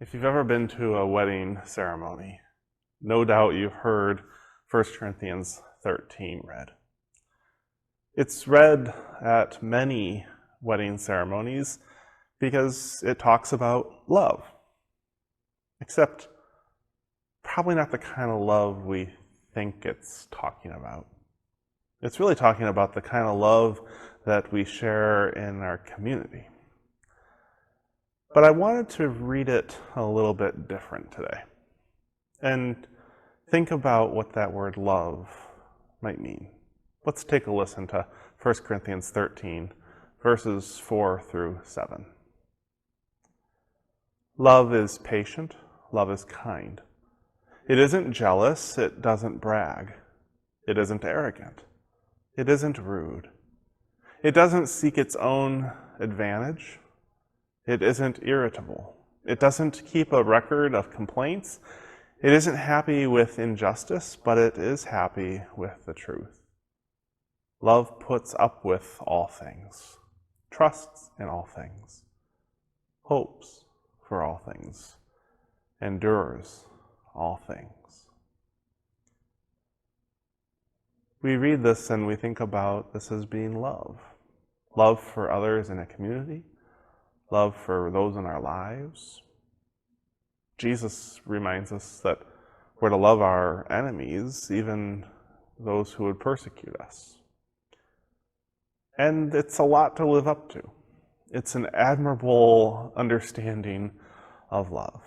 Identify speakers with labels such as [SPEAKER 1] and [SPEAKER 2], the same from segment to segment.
[SPEAKER 1] If you've ever been to a wedding ceremony, no doubt you've heard 1 Corinthians 13 read. It's read at many wedding ceremonies because it talks about love. Except probably not the kind of love we think it's talking about. It's really talking about the kind of love that we share in our community. But I wanted to read it a little bit different today and think about what that word love might mean. Let's take a listen to 1 Corinthians 13, verses 4 through 7. Love is patient, love is kind. It isn't jealous, it doesn't brag. It isn't arrogant. It isn't rude. It doesn't seek its own advantage. It isn't irritable. It doesn't keep a record of complaints. It isn't happy with injustice, but it is happy with the truth. Love puts up with all things, trusts in all things, hopes for all things, endures all things. We read this and we think about this as being love. Love for others in a community, love for those in our lives. Jesus reminds us that we're to love our enemies, even those who would persecute us. And it's a lot to live up to. It's an admirable understanding of love.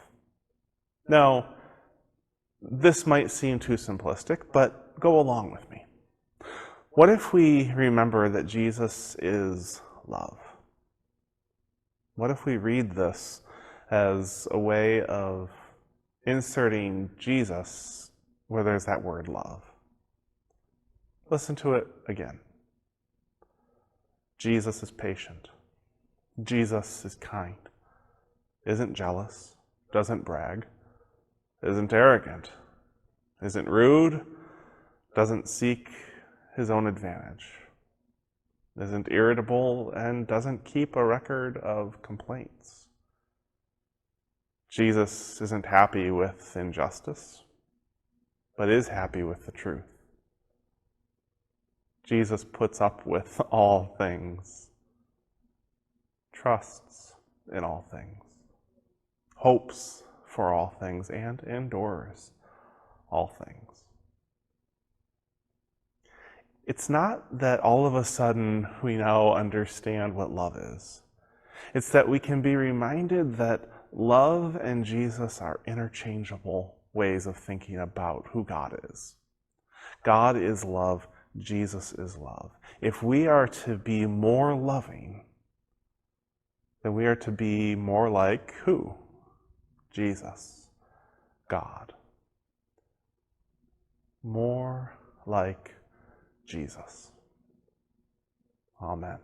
[SPEAKER 1] Now, this might seem too simplistic, but go along with me. What if we remember that Jesus is love? What if we read this as a way of inserting Jesus where there's that word love? Listen to it again. Jesus is patient. Jesus is kind. Isn't jealous. Doesn't brag. Isn't arrogant. Isn't rude. Doesn't seek his own advantage. Isn't irritable and doesn't keep a record of complaints. Jesus isn't happy with injustice, but is happy with the truth. Jesus puts up with all things, trusts in all things, hopes for all things, and endures all things. It's not that all of a sudden we now understand what love is. It's that we can be reminded that love and Jesus are interchangeable ways of thinking about who God is. God is love. Jesus is love. If we are to be more loving, then we are to be more like who? Jesus, God. More like Jesus. Amen.